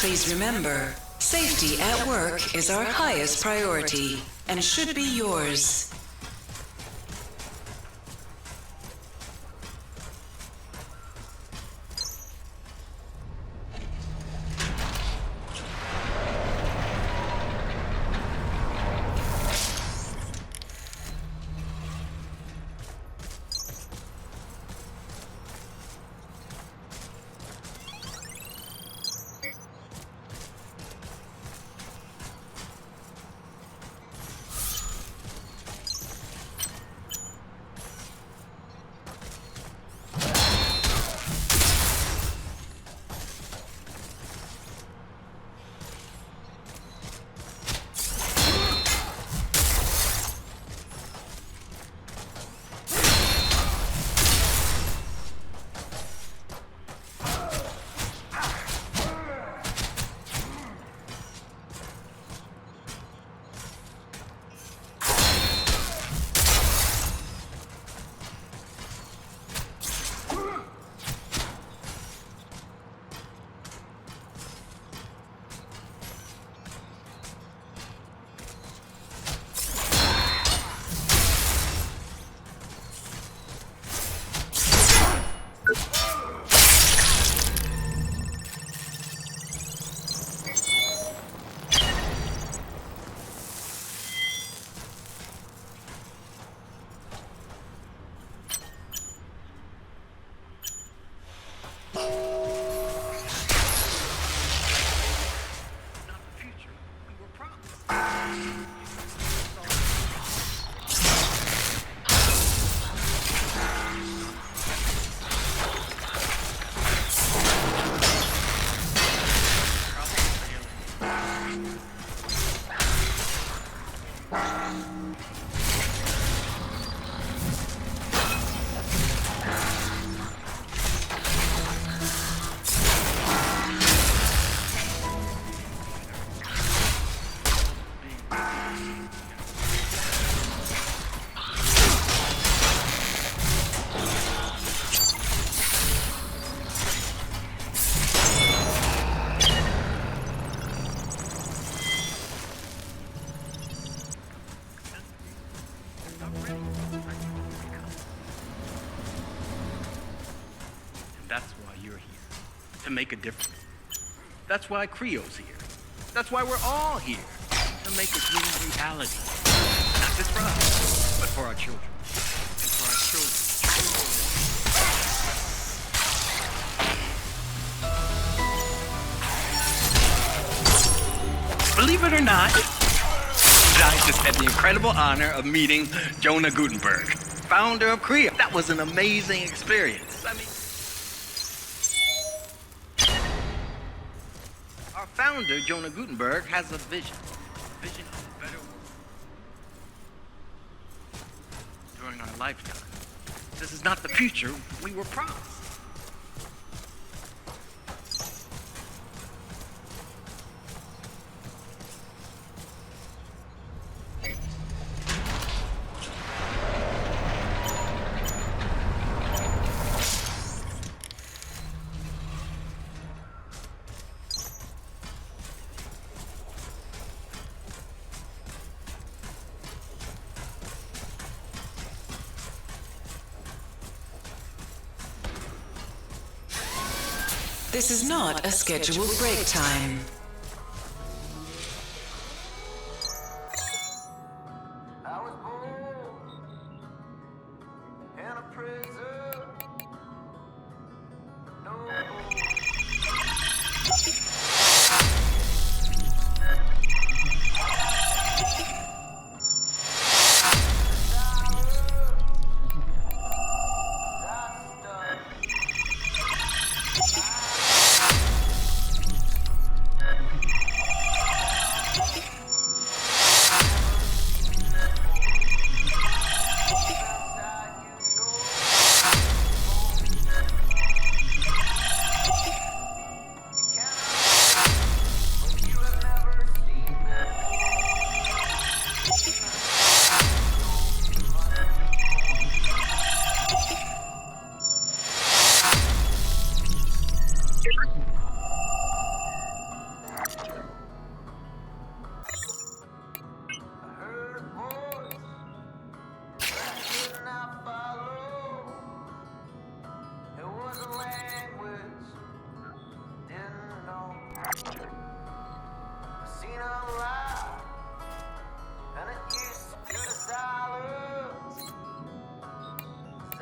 Please remember, safety at work is our highest priority and should be yours. That's why you're here, to make a difference. That's why Creo's here. That's why we're all here, to make a dream reality. Not just for us, but for our children. And for our children. Believe it or not, I just had the incredible honor of meeting Jonah Gutenberg, founder of Creo. That was an amazing experience. I mean, our founder, Jonah Gutenberg, has a vision of a better world during our lifetime. This is not the future we were promised. This is not a scheduled break time.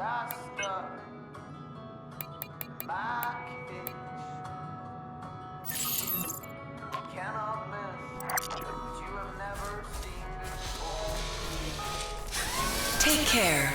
I stuck my cage. You cannot miss what you have never seen before. Take care.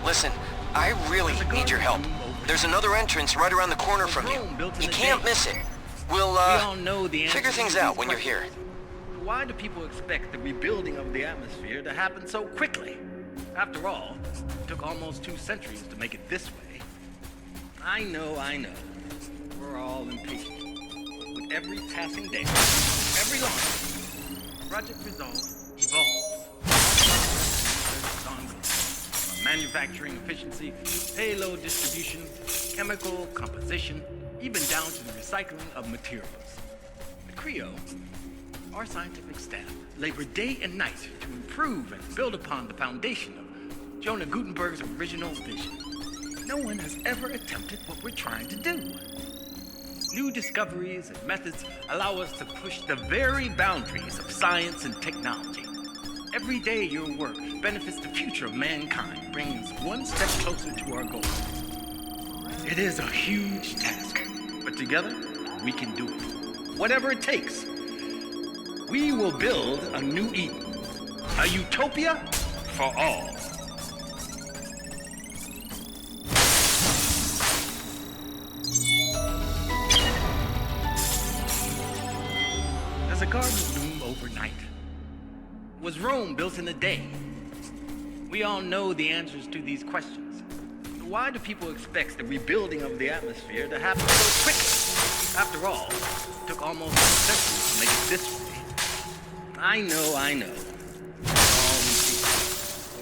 Listen, I really need your help. There's another entrance right around the corner from you. You can't miss it. We'll, all know the figure answers things to out these when you're here. questions. Why do people expect the rebuilding of the atmosphere to happen so quickly? After all, it took almost 2 centuries to make it this way. I know. We're all impatient. With every passing day, every launch, Project Resolve evolves. Research ongoing. Manufacturing efficiency, payload distribution, chemical composition, even down to the recycling of materials. At CREO, our scientific staff labor day and night to improve and build upon the foundation of Jonah Gutenberg's original vision. No one has ever attempted what we're trying to do. New discoveries and methods allow us to push the very boundaries of science and technology. Every day your work benefits the future of mankind, bringing us one step closer to our goal. It is a huge task, but together we can do it. Whatever it takes. We will build a new Eden, a utopia for all. Does a garden bloom overnight? Was Rome built in a day? We all know the answers to these questions. So why do people expect the rebuilding of the atmosphere to happen so quickly? After all, it took almost 2 centuries to make it this way. I know. We're all impatient.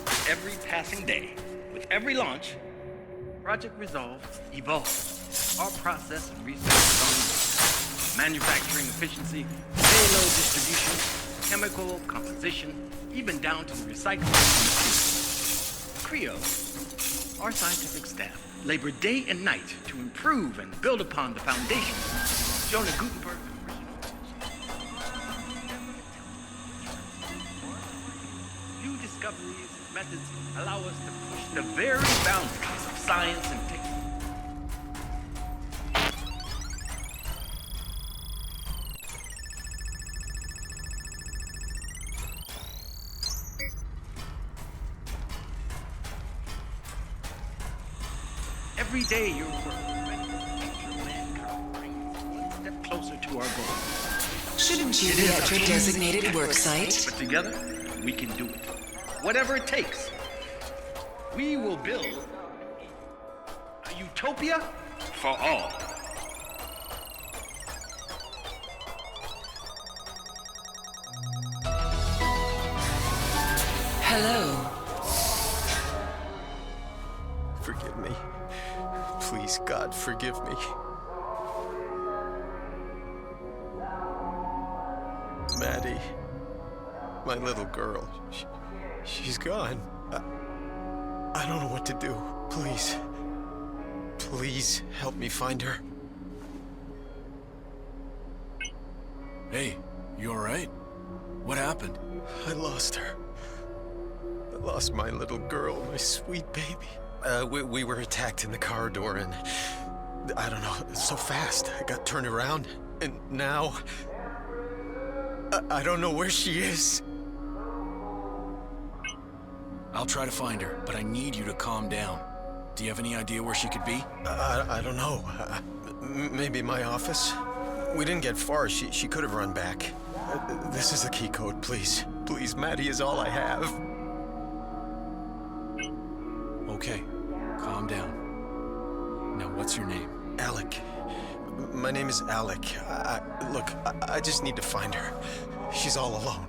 With every passing day, with every launch, Project Resolve evolves. Our process and research is ongoing. Manufacturing efficiency, payload distribution, chemical composition, even down to the recycling of materials. CREO, our scientific staff, labor day and night to improve and build upon the foundation of Jonah Gutenberg's original vision. New discoveries discoveries and methods allow us to push the very boundaries of science and technology. Every day your work brings one step closer to our goal. Shouldn't you be at your designated work site? But together, we can do it. Whatever it takes. We will build a utopia for all. Hello. Forgive me. Please, God, forgive me. Maddie, my little girl, she's gone. I don't know what to do. Please, please help me find her. Hey, you alright? What happened? I lost her. I lost my little girl, my sweet baby. We were attacked in the corridor and I don't know, so fast. I got turned around and now I don't know where she is. I'll try to find her, but I need you to calm down. Do you have any idea where she could be? I don't know. Maybe my office? We didn't get far. She could have run back. This is the key code, please. Please, Maddie is all I have. Okay, calm down. Now, what's your name? Alec. My name is Alec. Look, I just need to find her. She's all alone.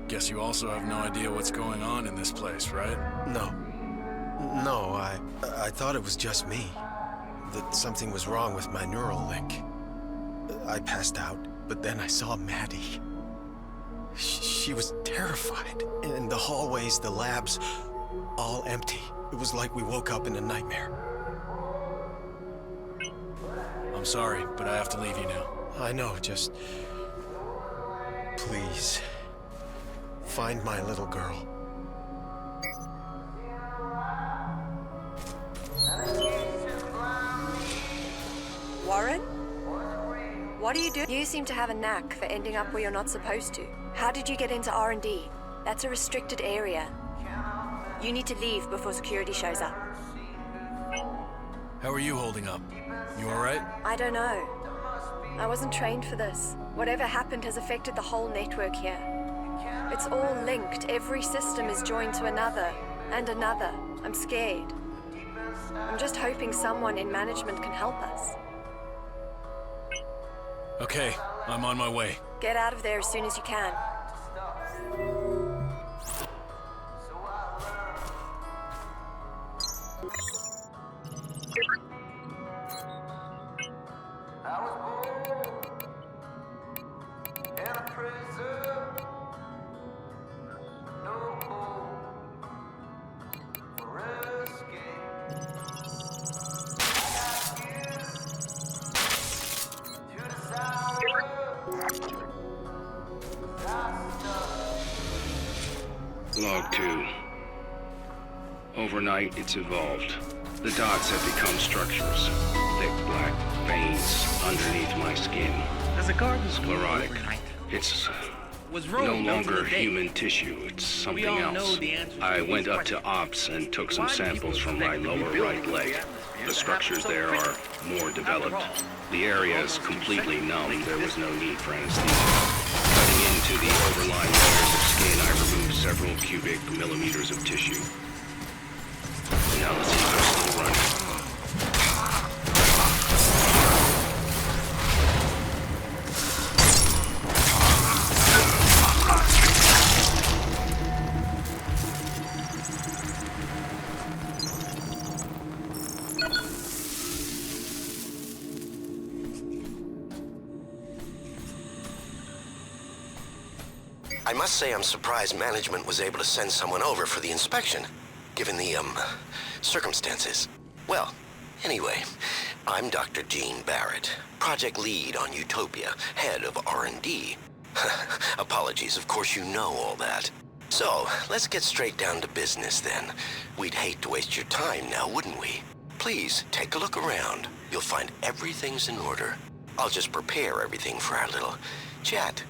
Guess you also have no idea what's going on in this place, right? No, I thought it was just me. That something was wrong with my neural link. I passed out, but then I saw Maddie. She was terrified. And the hallways, the labs, all empty. It was like we woke up in a nightmare. I'm sorry, but I have to leave you now. I know, just... please, find my little girl. Warren? What are you doing? You seem to have a knack for ending up where you're not supposed to. How did you get into R&D? That's a restricted area. You need to leave before security shows up. How are you holding up? You alright? I don't know. I wasn't trained for this. Whatever happened has affected the whole network here. It's all linked. Every system is joined to another, and another. I'm scared. I'm just hoping someone in management can help us. Okay, I'm on my way. Get out of there as soon as you can. I was born in a prison. No hope for escape. I got used to the sound. Log 2. Overnight, it's evolved. The dots have become structures. Thick black veins underneath my skin. As a garden Sclerotic. overnight. It's Was no Rome built in longer a day? human tissue. It's something all know else. the answer to I these went up to questions. Ops and took some Why do samples people from my expect to be lower building right in leg. the atmosphere The that structures happens so there are quickly? more developed. After all, The area is almost 2 completely seconds numb. makes There was this no need for anesthesia. Cutting into the overlying layers of skin, I removed several cubic millimeters of tissue. Now the sequence is still running. I must say I'm surprised management was able to send someone over for the inspection, given the, circumstances. Well, anyway, I'm Dr. Gene Barrett, project lead on Utopia, head of R&D. Apologies, of course you know all that. So, let's get straight down to business then. We'd hate to waste your time now, wouldn't we? Please, take a look around. You'll find everything's in order. I'll just prepare everything for our little chat.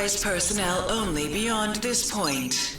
authorize personnel only beyond this point.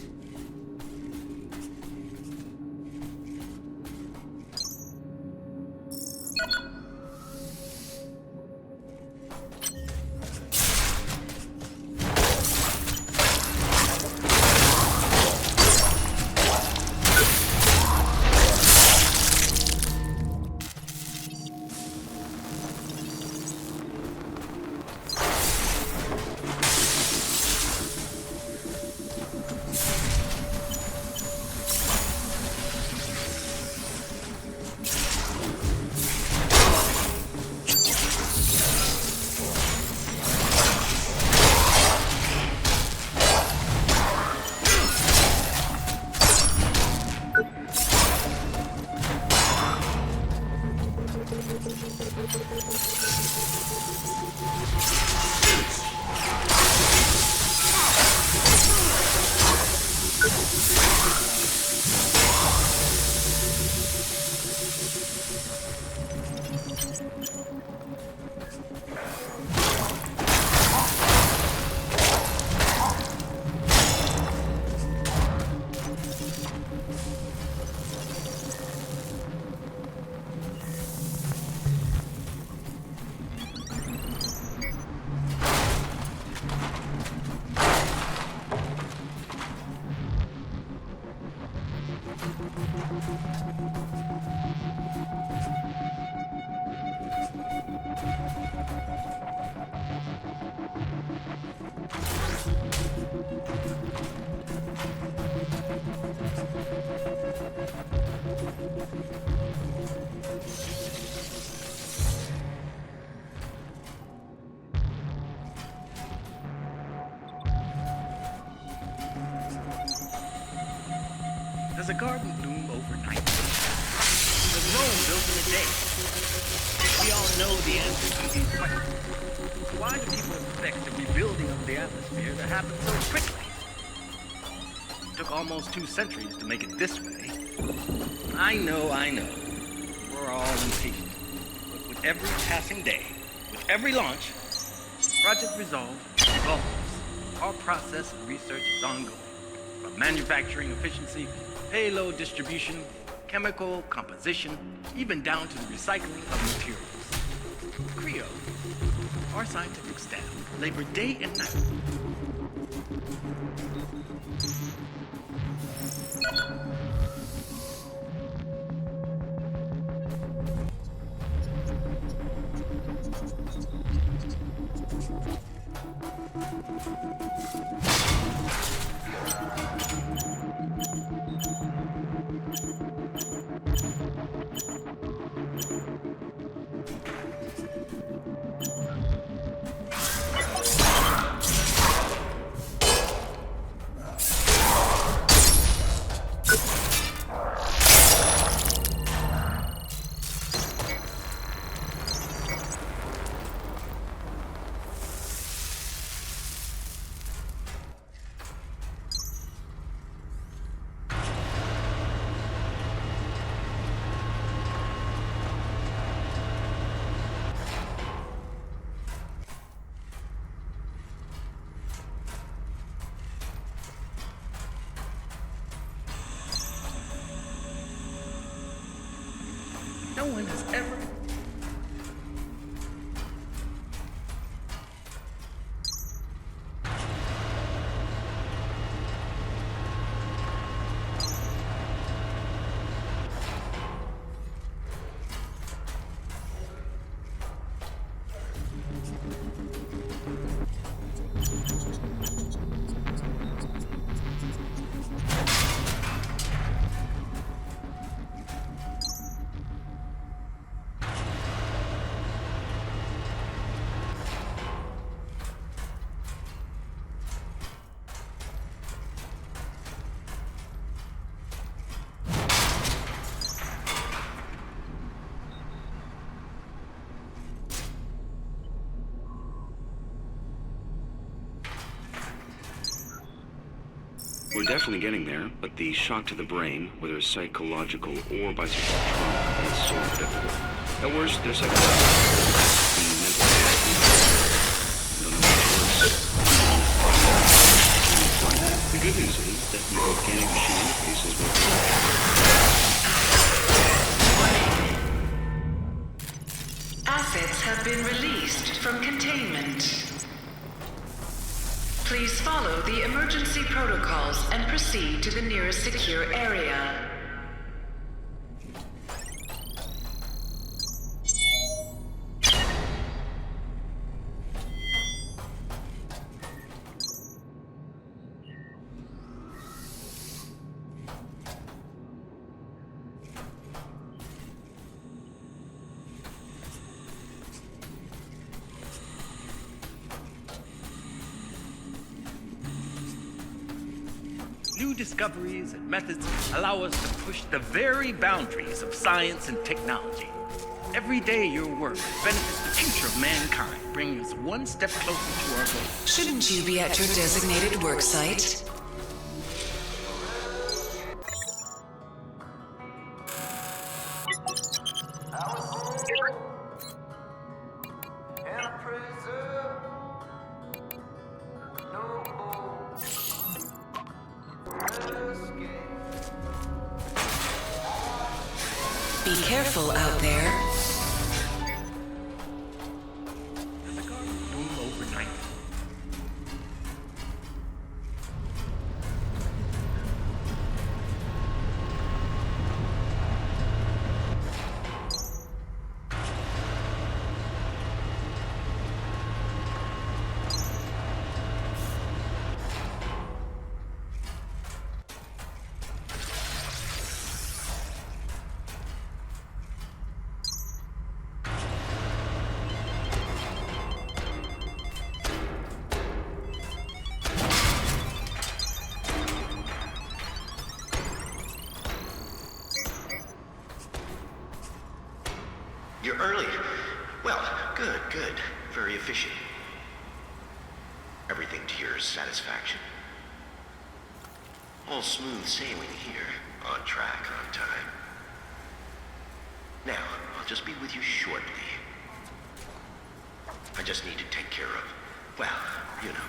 Does a garden bloom overnight? Does Rome built in a day? We all know the answer to these questions. Why do people expect the rebuilding of the atmosphere to happen so quickly? It took almost 2 centuries to make it this way. I know. We're all impatient. But with every passing day, with every launch, Project Resolve evolves. Our process of research is ongoing. From manufacturing efficiency, payload distribution, chemical composition, even down to the recycling of materials. Creo, our scientific staff, labor day and night. No one has ever... We're definitely getting there, but the shock to the brain, whether psychological or by social trauma, is so predictable. At worst, they're psychological. The mental good news is that the organic machine faces with Assets have been released from containment. Please follow the emergency protocols and proceed to the nearest secure area. New discoveries and methods allow us to push the very boundaries of science and technology. Every day your work benefits the future of mankind, bringing us one step closer to our goal. Shouldn't you be at your designated work site? In a prison, no escape. Be careful out there. The guard room overnight. You're early. Well, good, good. Very efficient. Everything to your satisfaction. All smooth sailing here. On track, on time. Now, I'll just be with you shortly. I just need to take care of, well, you know.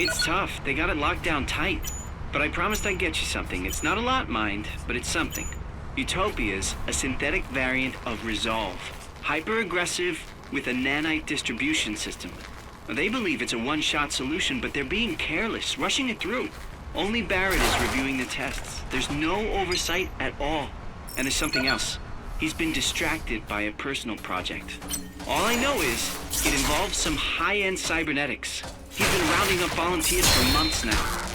It's tough. They got it locked down tight. But I promised I'd get you something. It's not a lot, mind, but it's something. Utopia's a synthetic variant of Resolve. Hyper-aggressive with a nanite distribution system. They believe it's a one-shot solution, but they're being careless, rushing it through. Only Barrett is reviewing the tests. There's no oversight at all. And there's something else. He's been distracted by a personal project. All I know is it involves some high-end cybernetics. He's been rounding up volunteers for months now.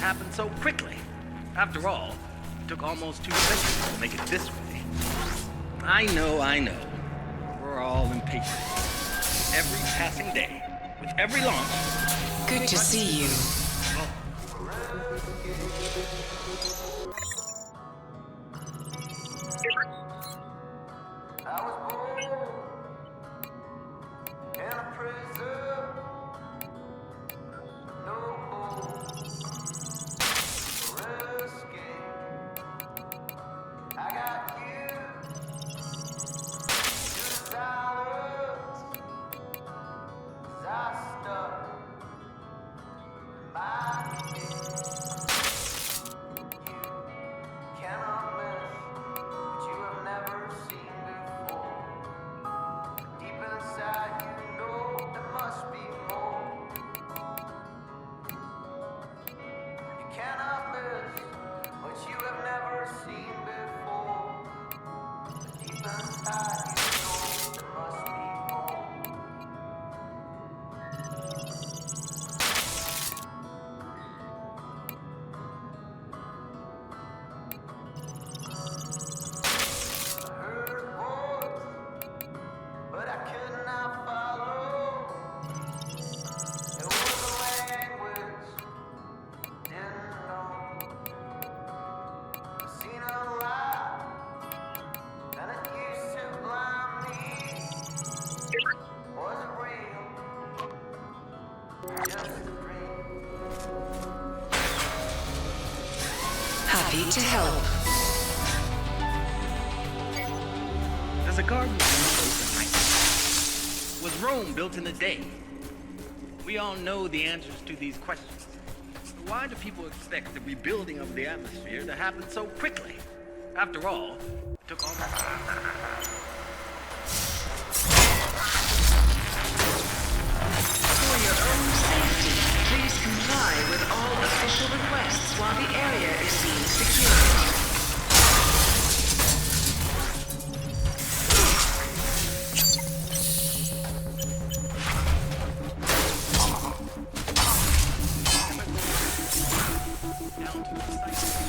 Happened so quickly. After all, it took almost 2 centuries to make it this way. I know. We're all impatient. Every passing day, with every launch. Good to see you. I was born in a prison. No hope for escape. I got used to silence. 'Cause I stuck my you cannot miss what you have never seen before. Deep inside, you know there must be more. You cannot miss what you have never seen before. Deep inside, you know there must be more. I heard a voice, but I could not follow. It was a language didn't know. I seen a light, and it used to blind me. Was it real? Just a dream. Happy to help. Does a garden bloom overnight? Was Rome built in a day? We all know the answers to these questions. But why do people expect the rebuilding of the atmosphere to happen so quickly? After all, it took almost... For your own safety, please comply with all official requests while the area is being secured. Down to the site.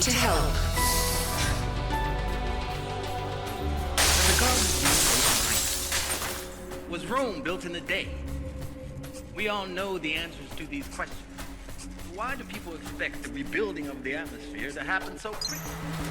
to help. The garden was Rome built in a day? We all know the answers to these questions. Why do people expect the rebuilding of the atmosphere to happen so quickly?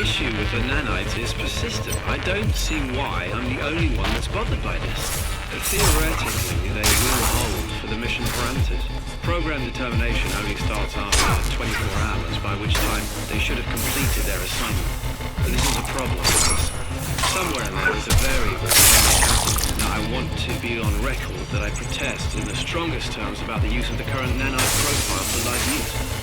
issue with the nanites is persistent. I don't see why I'm the only one that's bothered by this. Theoretically, they will hold for the mission parameters. Program determination only starts after 24 hours, by which time they should have completed their assignment. But this is a problem, because somewhere in there is a variable. Now, I want to be on record that I protest in the strongest terms about the use of the current nanite profile for live use.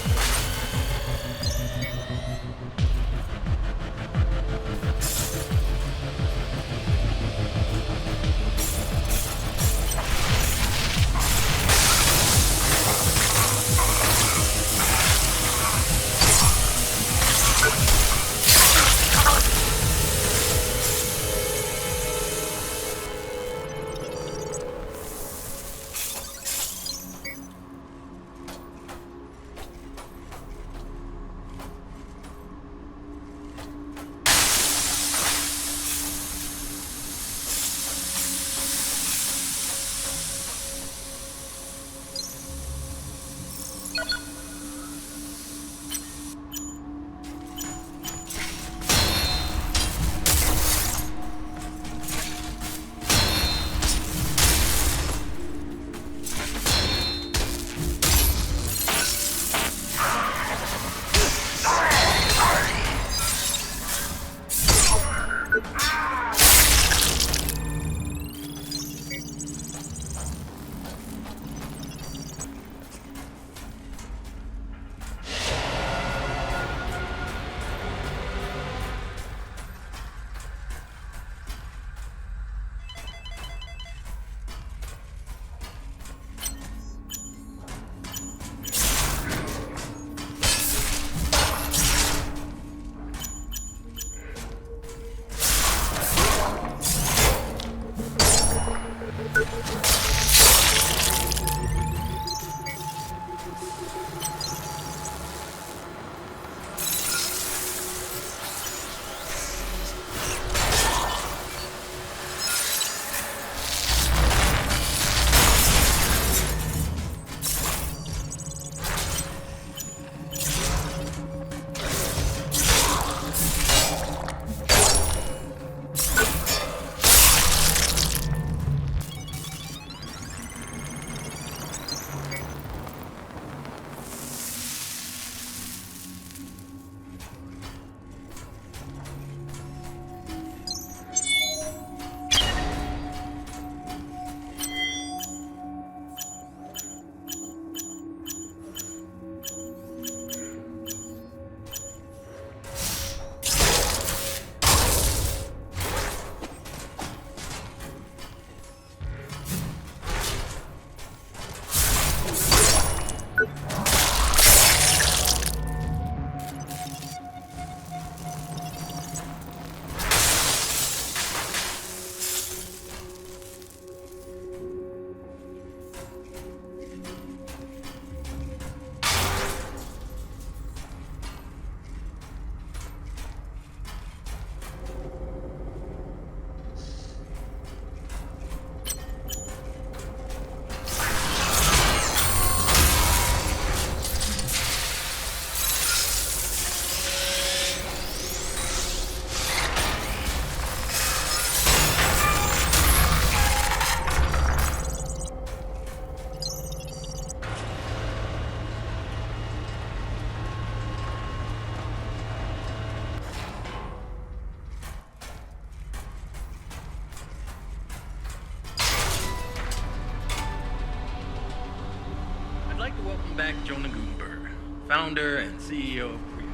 back Jonah Goomber, founder and CEO of Creo.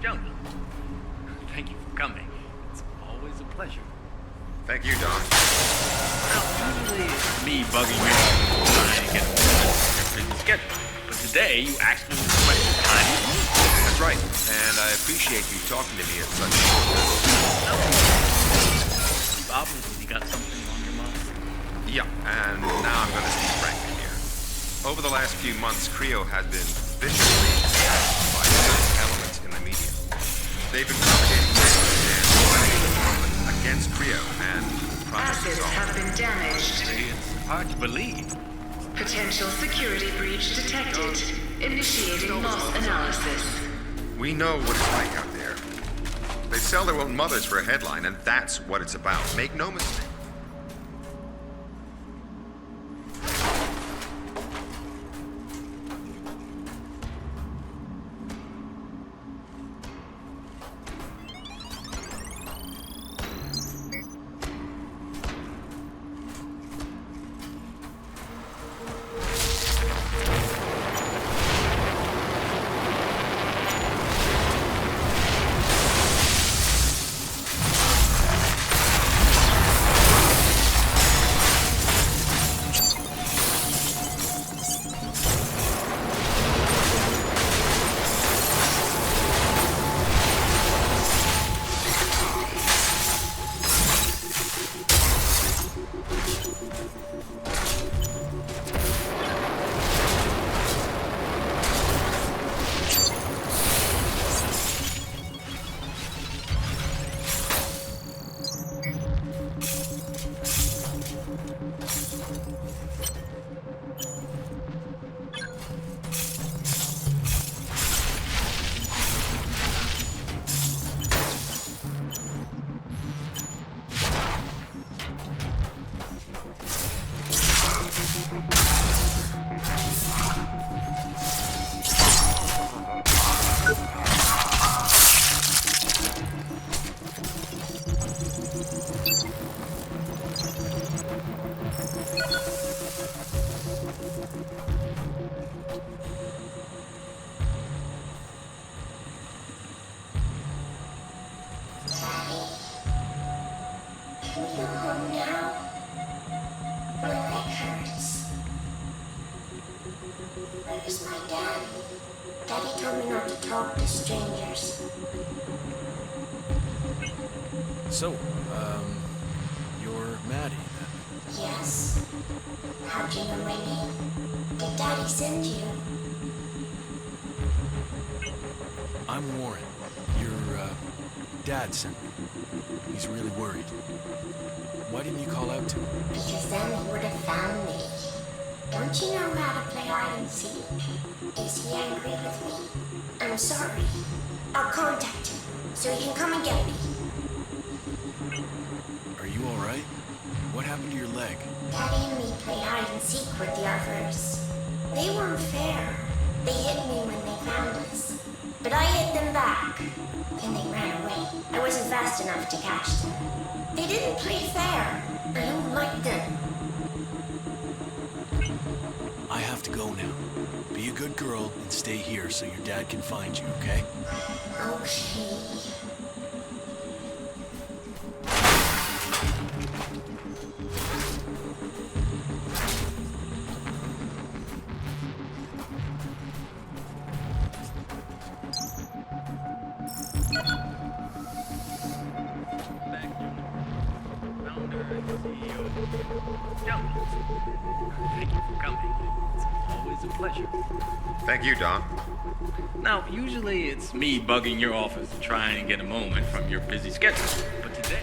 Jonah, thank you for coming. It's always a pleasure. Thank you, Don. Now, usually it's me bugging you all trying to get a busy schedule, but today you actually requested time with me. That's right, and I appreciate you talking to me at such Obviously, you got something on your mind. Yeah, and now I'm going to speak frankly here. Over the last few months, Creo has been viciously attacked by certain elements in the media. They've been propagating and spreading the public against Creo and Project Assets Resolve. have been damaged. It's hard to believe. Potential security breach detected. Initiating loss analysis. We know what it's like out there. They sell their own mothers for a headline, and that's what it's about. Make no mistake. Where's my daddy? Daddy told me not to talk to strangers. So, you're Maddie then? Yes. How'd you know my name? Did Daddy send you? I'm Warren. Your, dad sent me. He's really worried. Why didn't you call out to him? Because then he would have found me. Don't you know how to play hide and seek? Is he angry with me? I'm sorry. I'll contact him so he can come and get me. Are you alright? What happened to your leg? Daddy and me played hide and seek with the others. They weren't fair. They hit me when they found us. But I hit them back. Then they ran away. I wasn't fast enough to catch them. They didn't play fair. I don't like them. I have to go now. Be a good girl and stay here so your dad can find you, okay? Okay. Thank you for coming. It's always a pleasure. Thank you, Don. Now, usually it's me bugging your office to try and get a moment from your busy schedule, but today...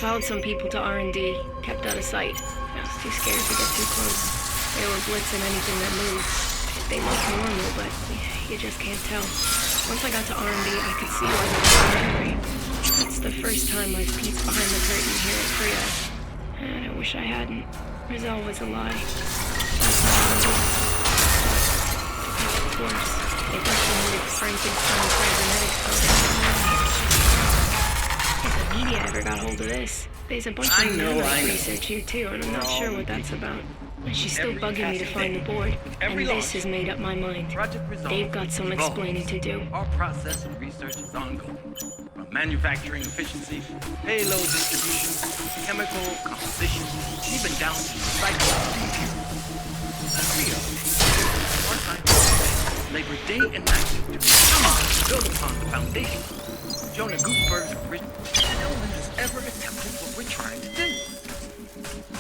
followed some people to R&D, kept out of sight. I was too scared to get too close. They were blitzing anything that moved. They looked normal, but you just can't tell. Once I got to R&D, I could see why they were so angry. That's the first time I've peeked behind the curtain here at Creo. And I wish I hadn't. Resolve was a lie. That's not how it is. Of course, they documented Frankenstein cybernetics program. If the media ever got hold of this, there's a bunch of research here too, and I'm not sure what that's about. And she's still bugging me to find the board, and this has made up my mind. They've got some explaining to do. Our process and research is ongoing. From manufacturing efficiency, payload distribution, chemical composition, even down to recycling our scientists labor day and night to build upon the foundation. Jonah Gutenberg's original, no one has ever attempted what we're trying to do.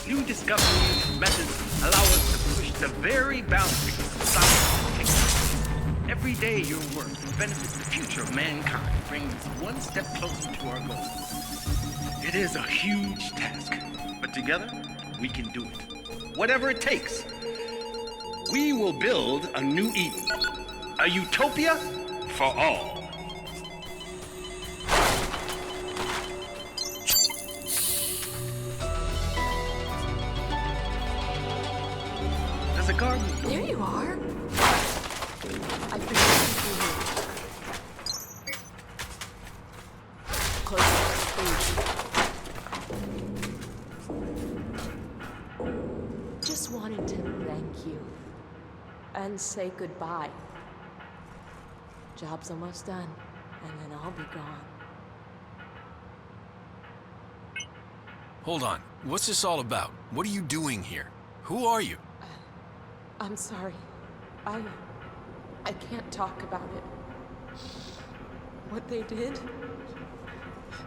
New discoveries and methods allow us to push the very boundaries of science and technology. Every day your work benefits the future of mankind, brings us one step closer to our goal. It is a huge task, but together we can do it. Whatever it takes. We will build a new Eden, a utopia for all. There's a garden. There you are. I've been waiting for you. Close, please. Just wanted to thank you and say goodbye. Job's almost done, and then I'll be gone. Hold on. What's this all about? What are you doing here? Who are you? I'm sorry. I can't talk about it. What they did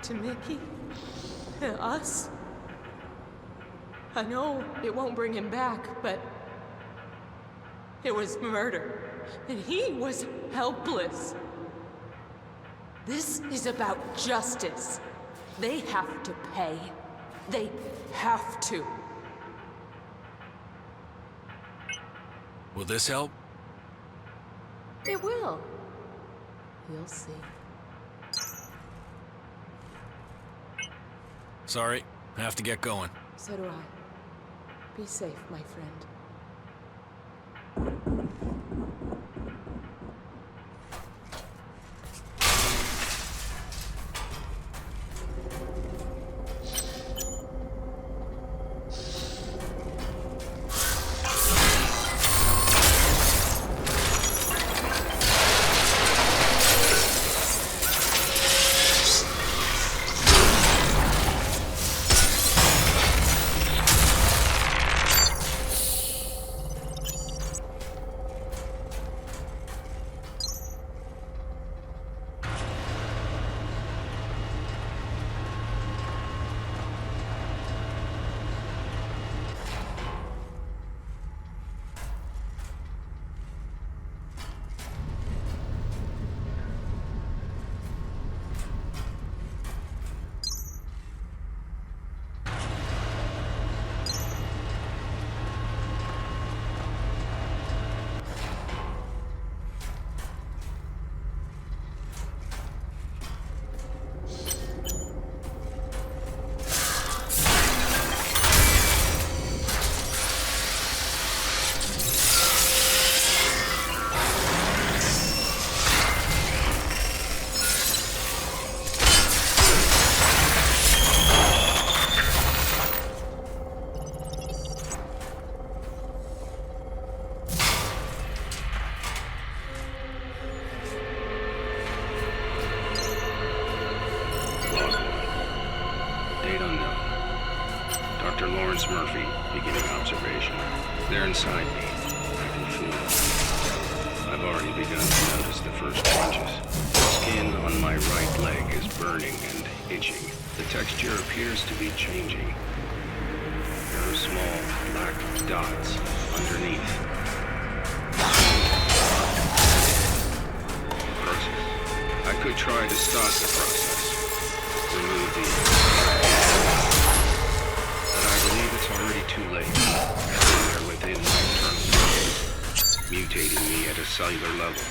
to Mickey and us. I know it won't bring him back, but it was murder, and he was helpless. This is about justice. They have to pay. They have to. Will this help? It will. You'll see. Sorry, I have to get going. So do I. Be safe, my friend. Murphy, beginning observation. They're inside me. I can feel them. I've already begun to notice the first changes. The skin on my right leg is burning and itching. The texture appears to be changing. There are small black dots underneath. Process. I could try to stop the process. Remove the mutating me at a cellular level.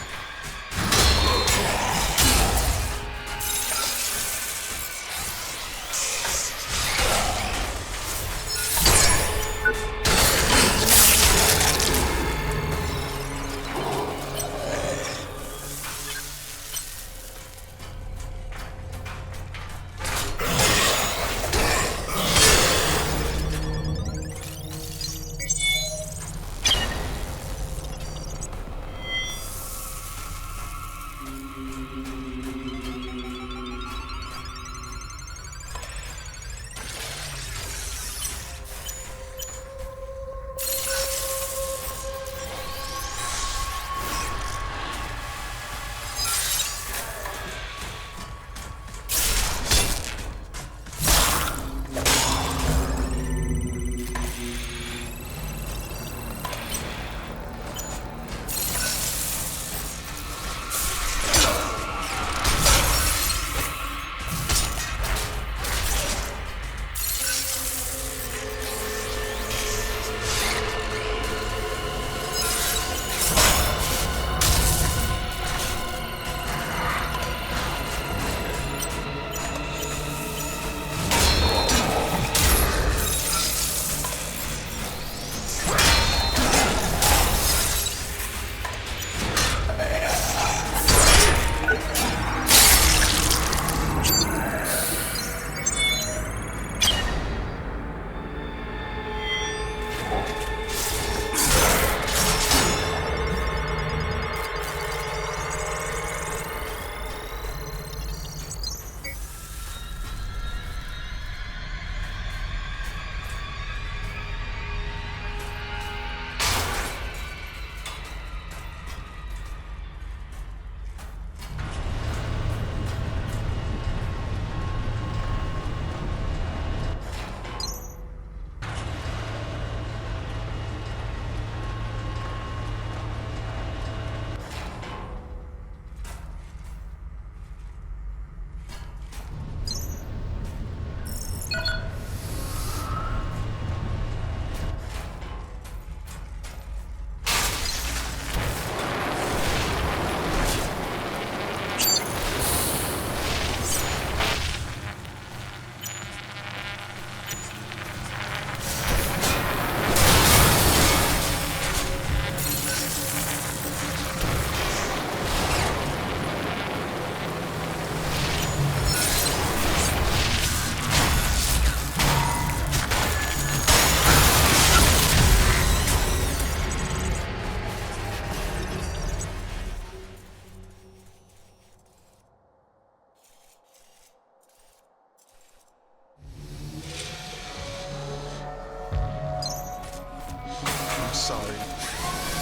Sorry.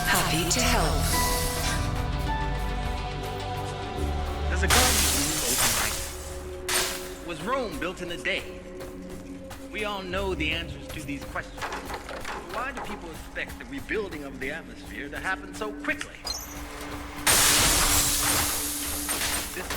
Happy to help. Does a garden open right? Was Rome built in a day? We all know the answers to these questions. Why do people expect the rebuilding of the atmosphere to happen so quickly? This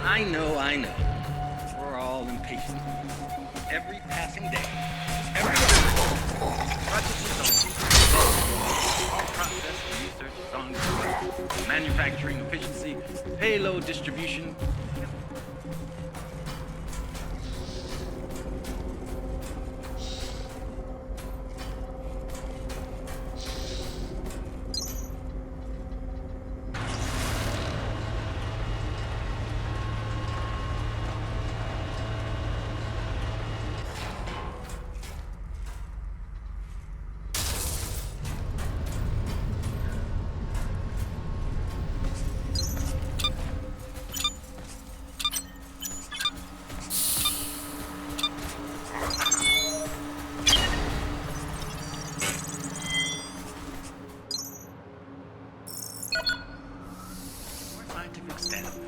I know. We're all impatient. Every passing day, every project is on. All process and research is ongoing. Manufacturing efficiency, payload distribution.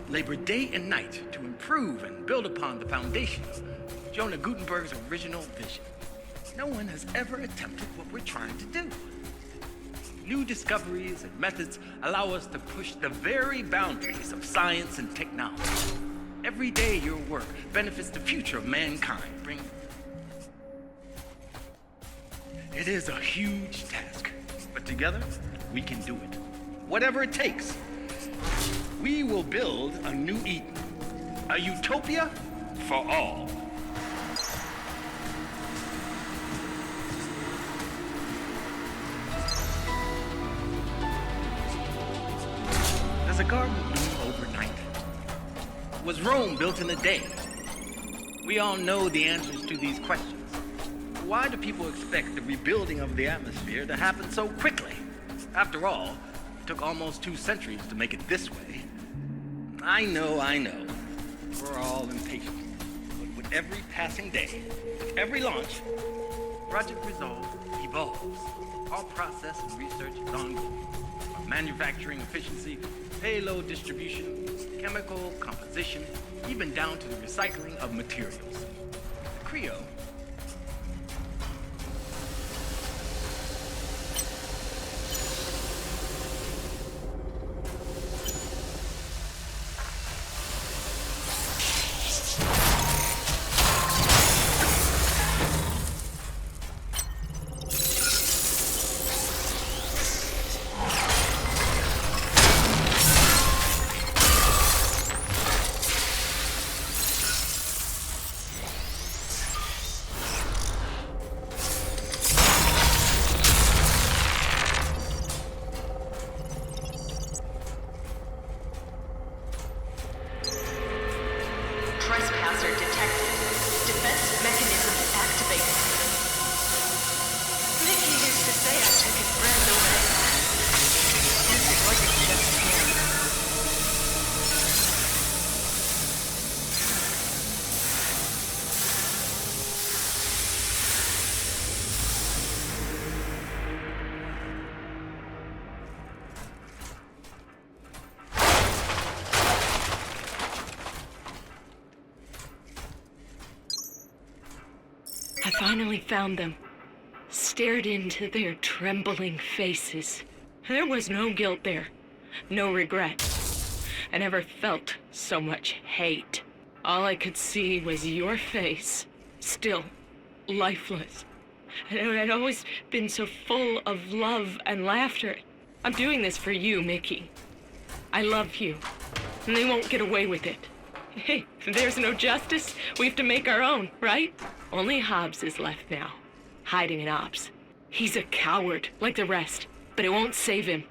Labor day and night to improve and build upon the foundation of Jonah Gutenberg's original vision. No one has ever attempted what we're trying to do. New discoveries and methods allow us to push the very boundaries of science and technology. Every day your work benefits the future of mankind. It is a huge task, but together we can do it. Whatever it takes. We will build a new Eden, a utopia for all. Does a garden bloom overnight? Was Rome built in a day? We all know the answers to these questions. Why do people expect the rebuilding of the atmosphere to happen so quickly? After all, it took almost 2 centuries to make it this way. I know. We're all impatient. But with every passing day, with every launch, Project Resolve evolves. All process and research is ongoing. From manufacturing efficiency, payload distribution, chemical composition, even down to the recycling of materials. Creo. Trespasser detected. Defense mechanism activated. Mickey used to say I took his friend away. It wasn't just him. I finally found them. Stared into their trembling faces. There was no guilt there. No regret. I never felt so much hate. All I could see was your face. Still, lifeless. And it had always been so full of love and laughter. I'm doing this for you, Mickey. I love you. And they won't get away with it. Hey, if there's no justice, we have to make our own, right? Only Hobbs is left now, hiding in Ops. He's a coward, like the rest, but it won't save him.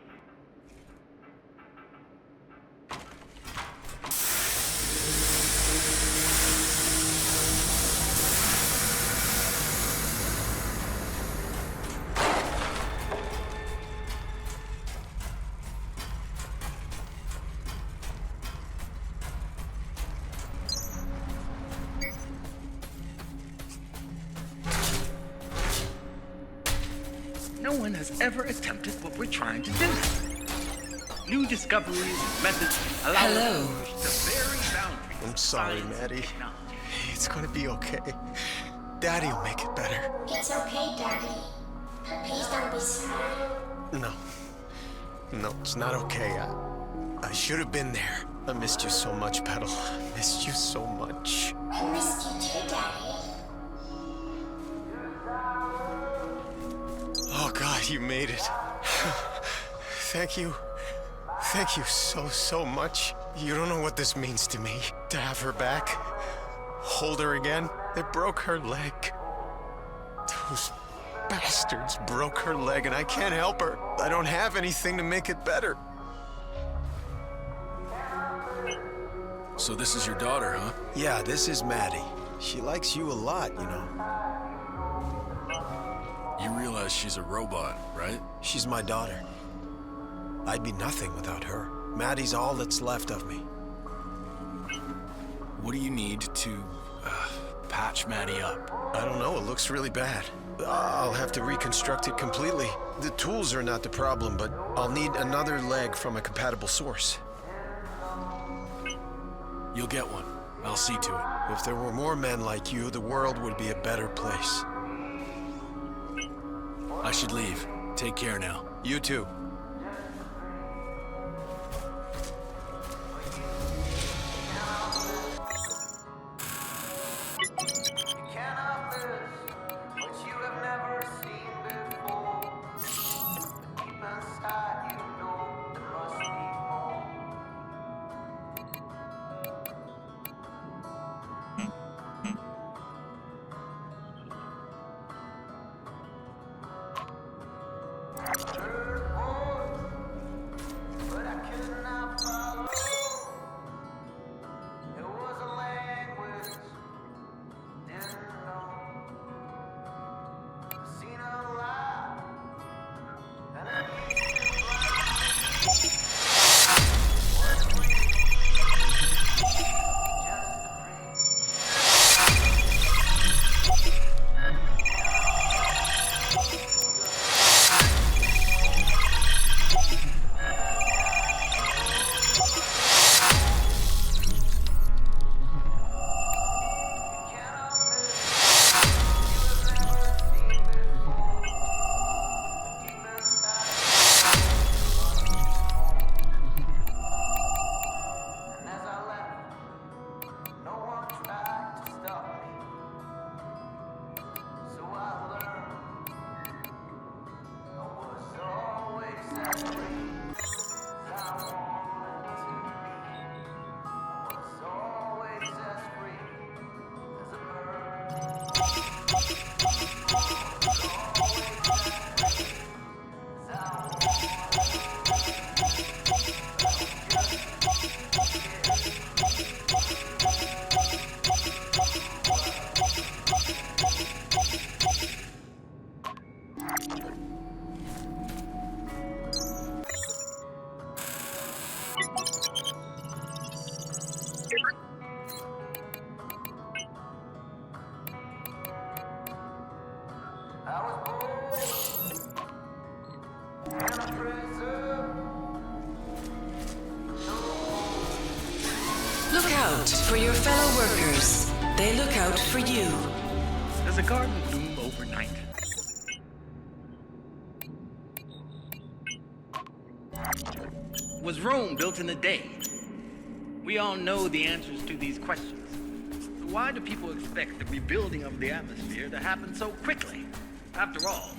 No one has ever attempted what we're trying to do. New discoveries and methods allow us to push the very boundaries. I'm sorry, Maddie. It's gonna be okay. Daddy'll make it better. It's okay, Daddy. Please don't be sad. No, it's not okay. I should have been there. I missed you so much, Petal. I missed you so much. I missed you too, Daddy. Oh, God, you made it. Thank you. Thank you so much. You don't know what this means to me. To have her back, hold her again. They broke her leg. Those bastards broke her leg, and I can't help her. I don't have anything to make it better. So this is your daughter, huh? Yeah, this is Maddie. She likes you a lot, you know. You realize she's a robot, right? She's my daughter. I'd be nothing without her. Maddie's all that's left of me. What do you need to patch Maddie up? I don't know, it looks really bad. I'll have to reconstruct it completely. The tools are not the problem, but I'll need another leg from a compatible source. You'll get one. I'll see to it. If there were more men like you, the world would be a better place. I should leave. Take care now. You too. Look out for your fellow workers. They look out for you. Does a garden bloom overnight? Was Rome built in a day? We all know the answers to these questions. So why do people expect the rebuilding of the atmosphere to happen so quickly? After all,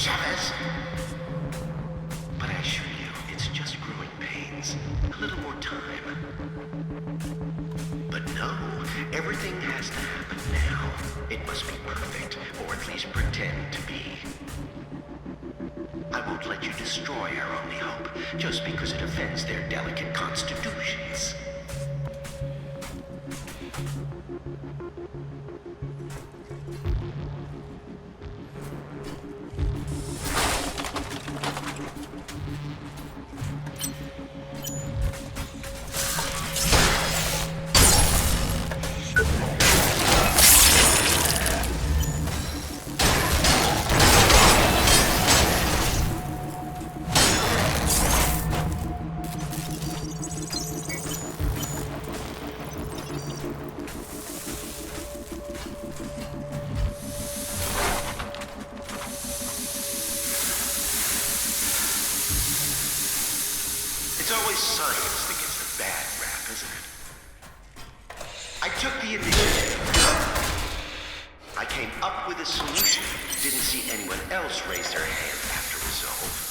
Chavez. But I assure you, it's just growing pains. A little more time. But no, everything has to happen now. It must be perfect, or at least pretend to be. I won't let you destroy our only hope, just because it offends their delicate constitutions. It's always science that gets the bad rap, isn't it? I took the initiative. I came up with a solution. Didn't see anyone else raise their hand after resolve.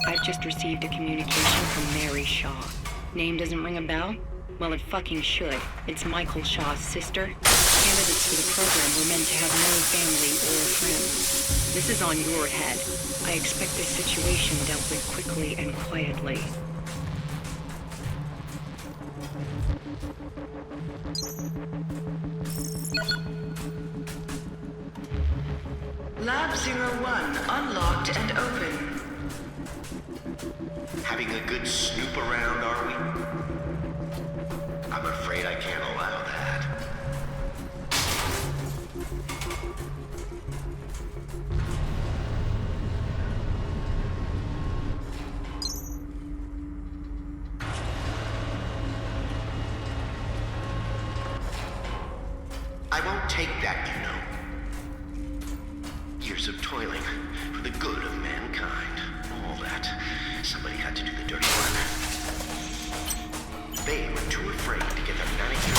I've just received a communication from Mary Shaw. Name doesn't ring a bell? Well, it fucking should. It's Michael Shaw's sister. Candidates for the program were meant to have no family or friends. This is on your head. I expect this situation dealt with quickly and quietly. Lab 01 unlocked and open. Having a good snoop around, are we? I'm afraid I can't allow that. I won't take that, you know. Years of toiling for the good of mankind. All that. Somebody had to do the dirty work. They were too afraid to get their manicures.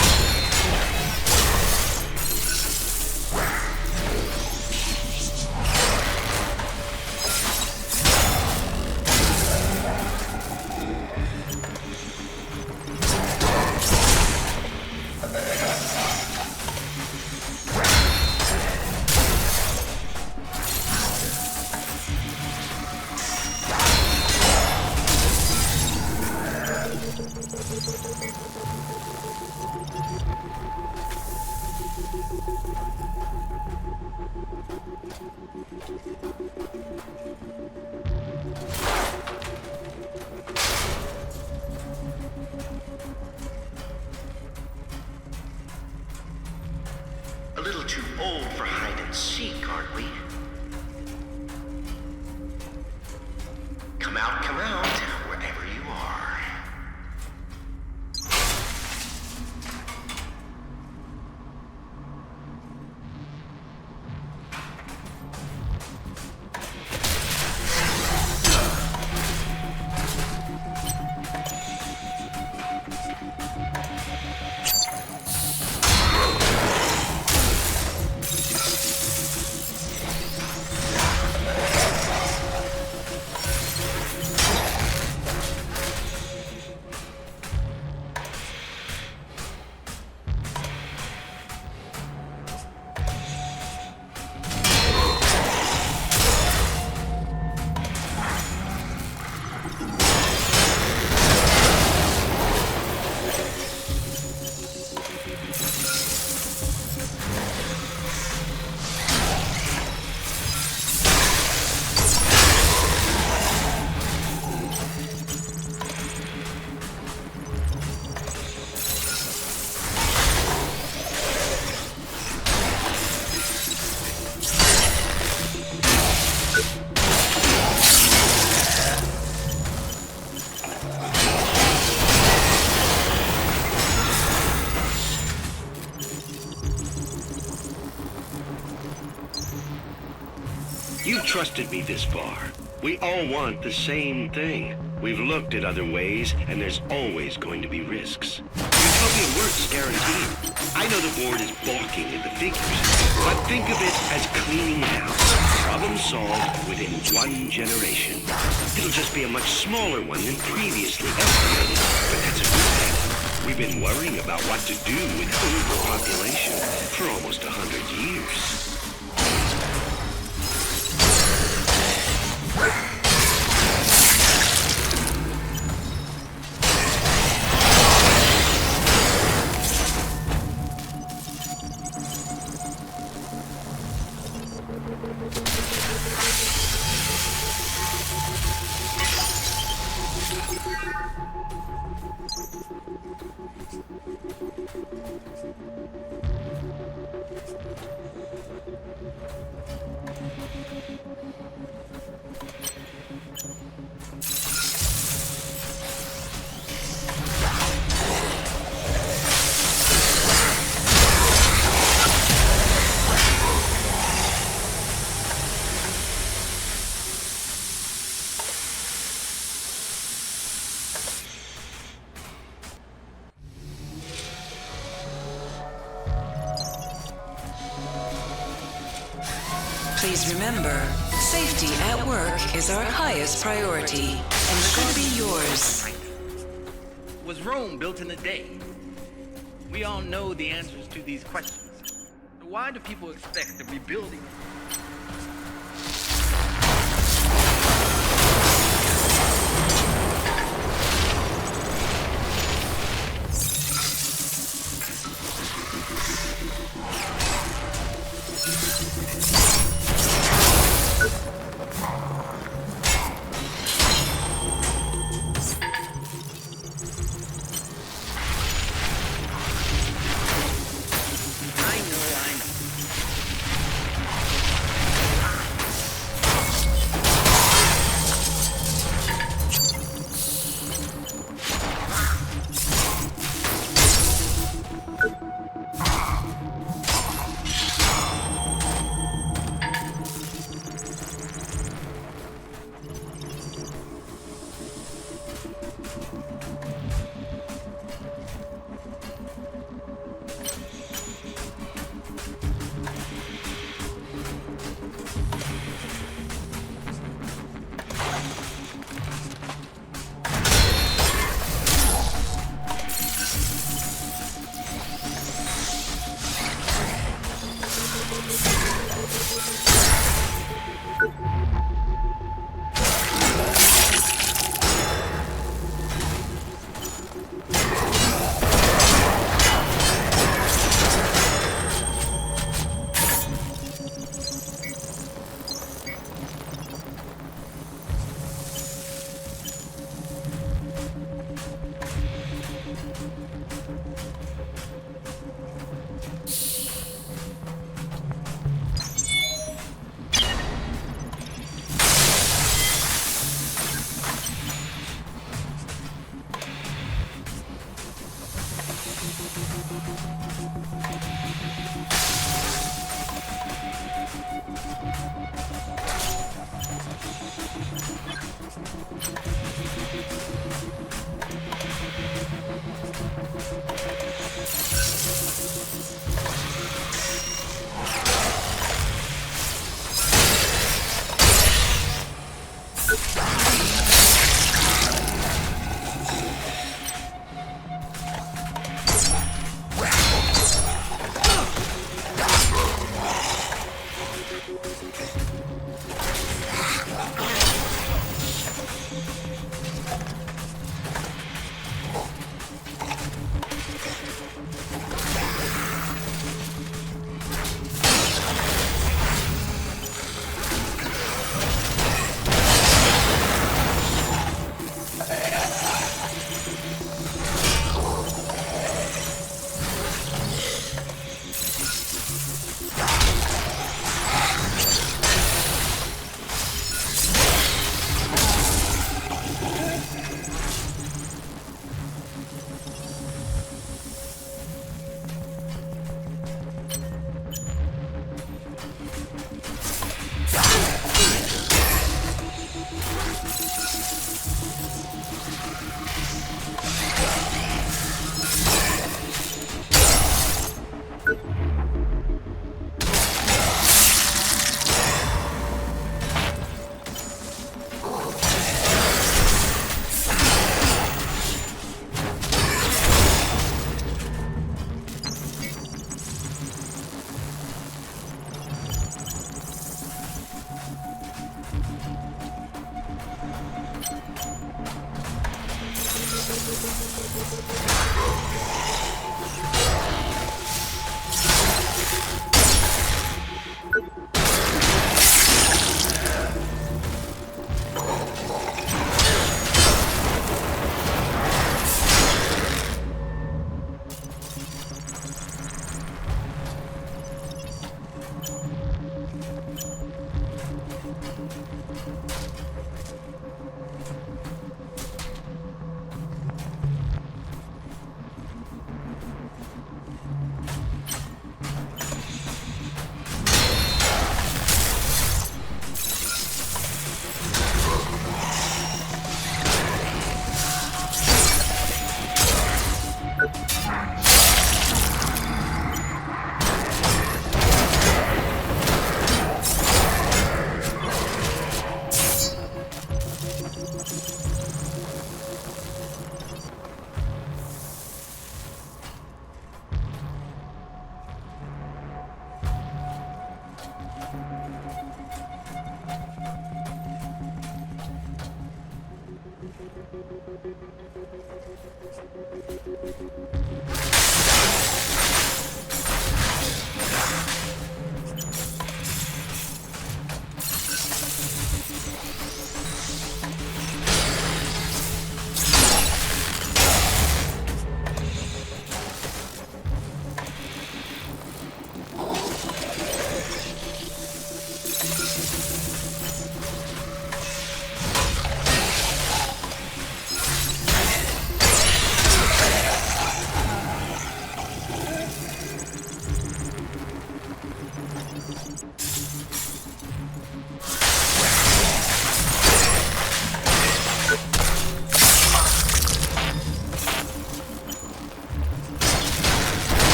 A little too old for hide and seek, aren't we? Come out, wherever you are. You've trusted me this far. We all want the same thing. We've looked at other ways, and there's always going to be risks. Utopia works, guaranteed. I know the board is balking at the figures, but think of it as cleaning house. Problem solved within 1 generation. It'll just be a much smaller one than previously estimated, but that's a good thing. We've been worrying about what to do with overpopulation for almost 100 years. Please remember, safety at work is our highest priority, and should be yours. Was Rome built in a day? We all know the answers to these questions. So why do people expect the rebuilding?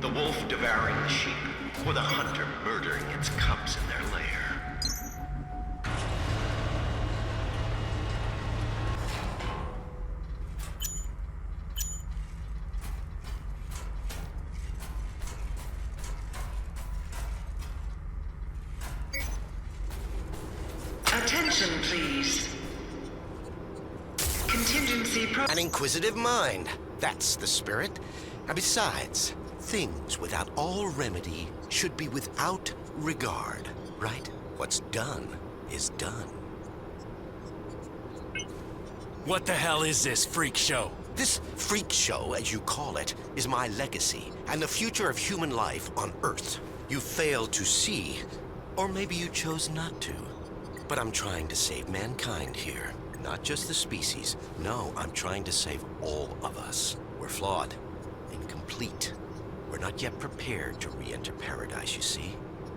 The wolf devouring the sheep, or the hunter murdering its cubs in their lair. Attention, please. Contingency An inquisitive mind. That's the spirit. And besides, things without all remedy should be without regard, right? What's done is done. What the hell is this freak show? This freak show, as you call it, is my legacy and the future of human life on Earth. You failed to see, or maybe you chose not to. But I'm trying to save mankind here. Not just the species. No, I'm trying to save all of us. We're flawed, incomplete. We're not yet prepared to re-enter paradise, you see.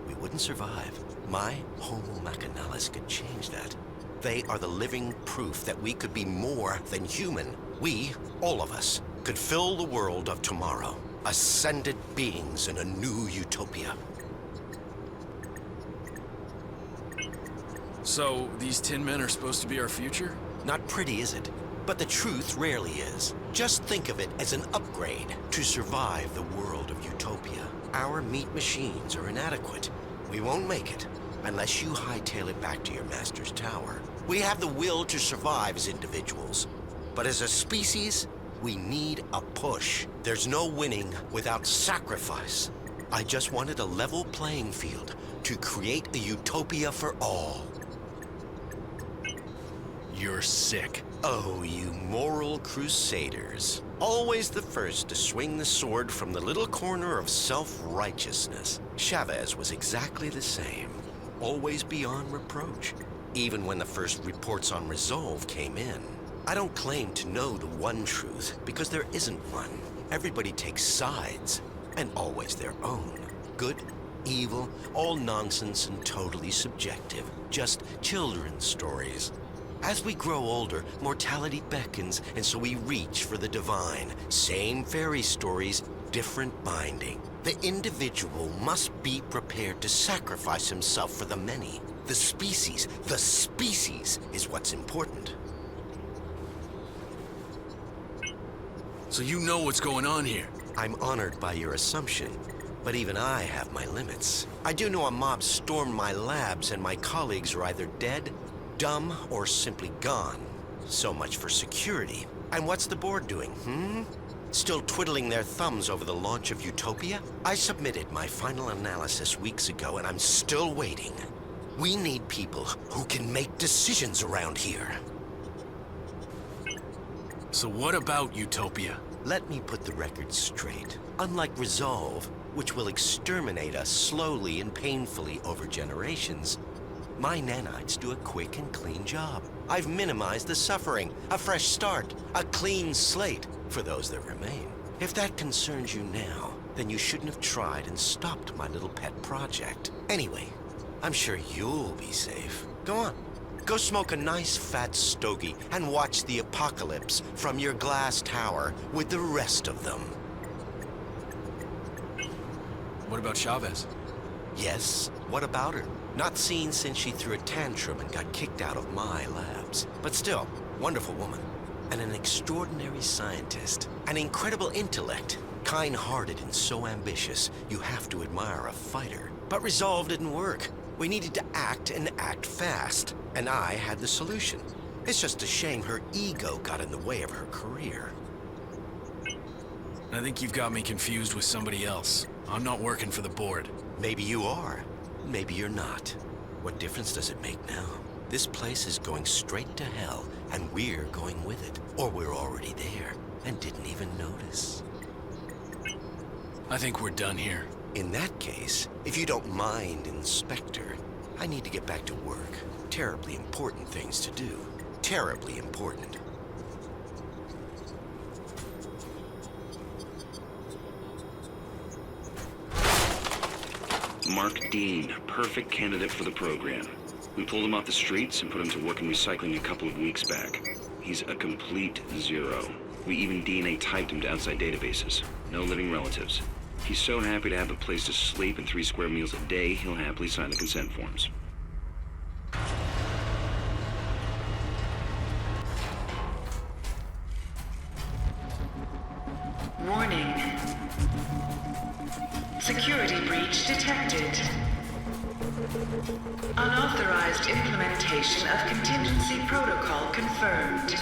We wouldn't survive. My Homo Machinalis could change that. They are the living proof that we could be more than human. We, all of us, could fill the world of tomorrow. Ascended beings in a new utopia. So, these tin men are supposed to be our future? Not pretty, is it? But the truth rarely is. Just think of it as an upgrade to survive the world of utopia. Our meat machines are inadequate. We won't make it unless you hightail it back to your master's tower. We have the will to survive as individuals. But as a species, we need a push. There's no winning without sacrifice. I just wanted a level playing field to create a utopia for all. You're sick. Oh, you moral crusaders. Always the first to swing the sword from the little corner of self-righteousness. Chavez was exactly the same. Always beyond reproach. Even when the first reports on Resolve came in. I don't claim to know the one truth, because there isn't one. Everybody takes sides, and always their own. Good, evil, all nonsense and totally subjective. Just children's stories. As we grow older, mortality beckons, and so we reach for the divine. Same fairy stories, different binding. The individual must be prepared to sacrifice himself for the many. The species is what's important. So you know what's going on here? I'm honored by your assumption, but even I have my limits. I do know a mob stormed my labs and my colleagues are either dead, dumb, or simply gone. So much for security. And what's the board doing, Still twiddling their thumbs over the launch of Utopia? I submitted my final analysis weeks ago and I'm still waiting. We need people who can make decisions around here. So what about Utopia? Let me put the record straight. Unlike Resolve, which will exterminate us slowly and painfully over generations, my nanites do a quick and clean job. I've minimized the suffering, a fresh start, a clean slate for those that remain. If that concerns you now, then you shouldn't have tried and stopped my little pet project. Anyway, I'm sure you'll be safe. Go on. Go smoke a nice fat stogie and watch the apocalypse from your glass tower with the rest of them. What about Chavez? Yes, what about her? Not seen since she threw a tantrum and got kicked out of my labs. But still, wonderful woman. And an extraordinary scientist. An incredible intellect. Kind-hearted and so ambitious, you have to admire a fighter. But Resolve didn't work. We needed to act and act fast. And I had the solution. It's just a shame her ego got in the way of her career. I think you've got me confused with somebody else. I'm not working for the board. Maybe you are. Maybe you're not. What difference does it make now? This place is going straight to hell, and we're going with it. Or we're already there, and didn't even notice. I think we're done here. In that case, if you don't mind, Inspector, I need to get back to work. Terribly important things to do. Terribly important. Mark Dean, perfect candidate for the program. We pulled him off the streets and put him to work in recycling a couple of weeks back. He's a complete zero. We even DNA typed him to outside databases. No living relatives. He's so happy to have a place to sleep and 3 square meals a day, he'll happily sign the consent forms. Warning. Security breach detected. Unauthorized implementation of contingency protocol confirmed.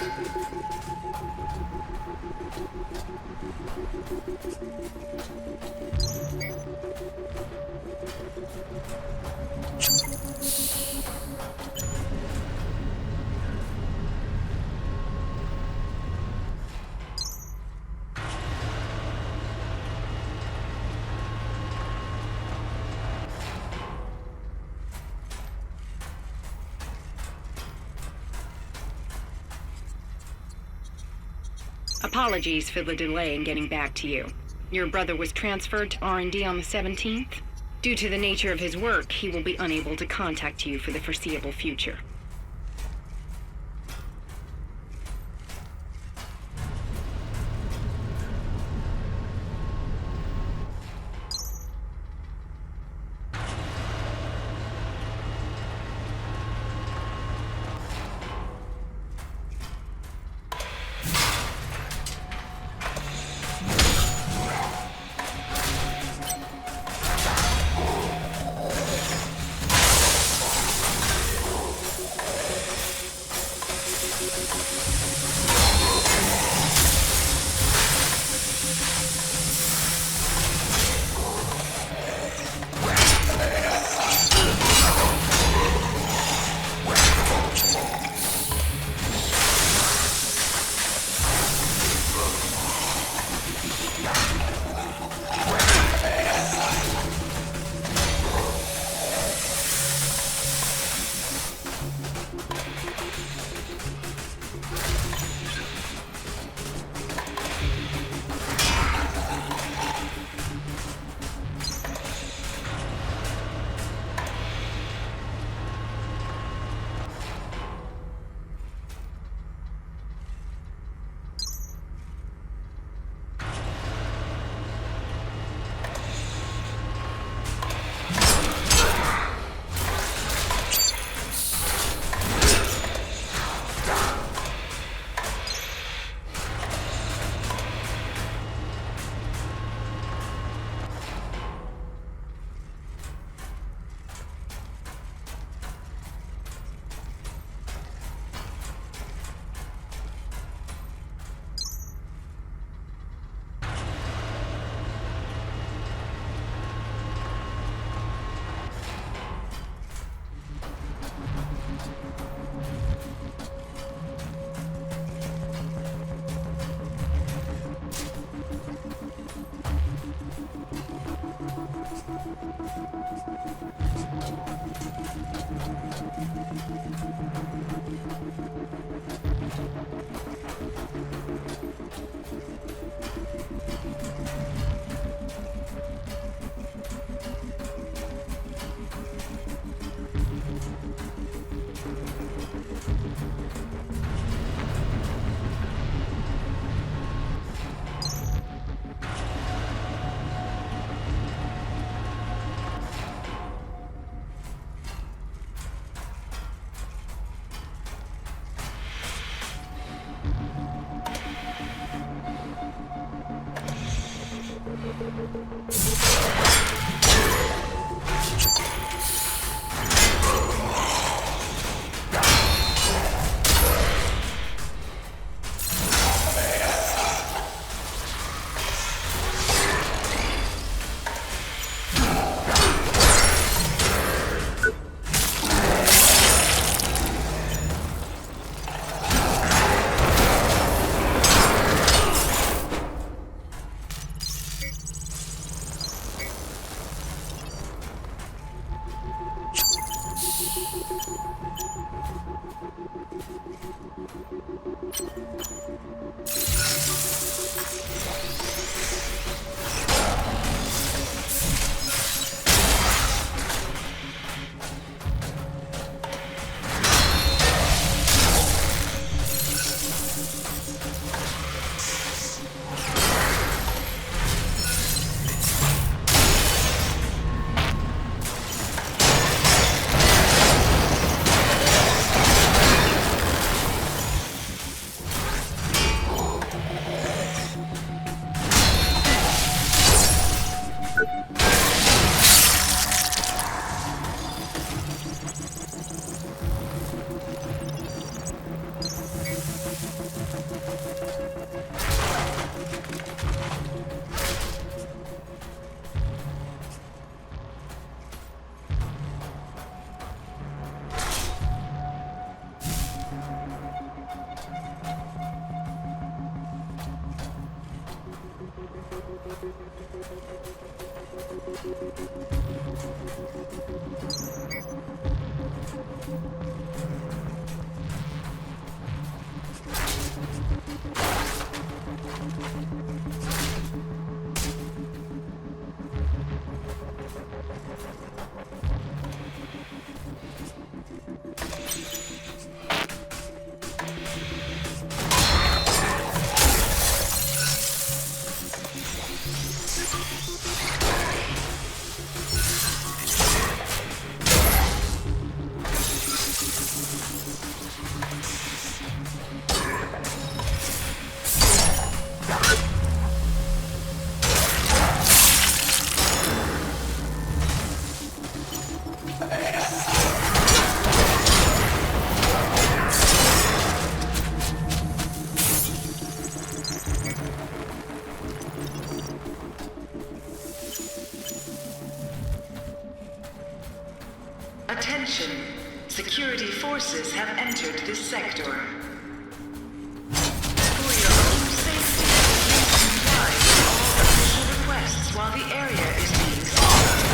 Apologies for the delay in getting back to you. Your brother was transferred to R&D on the 17th. Due to the nature of his work, he will be unable to contact you for the foreseeable future. Attention. Security forces have entered this sector. For your own safety, please comply with all official requests while the area is being secured.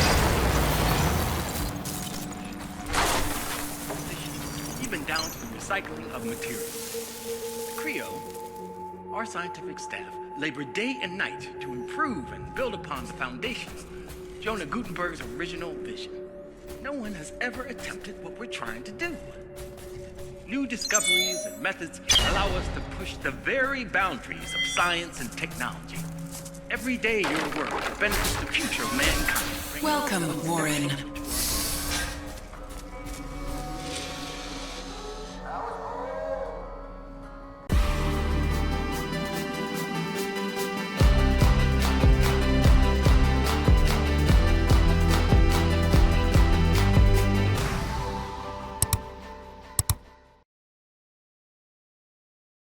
Even down to the recycling of materials. The Creo, our scientific staff, labor day and night to improve and build upon the foundations of Jonah Gutenberg's original vision. No one has ever attempted what we're trying to do. New discoveries and methods allow us to push the very boundaries of science and technology. Every day your work benefits the future of mankind. Welcome, Warren.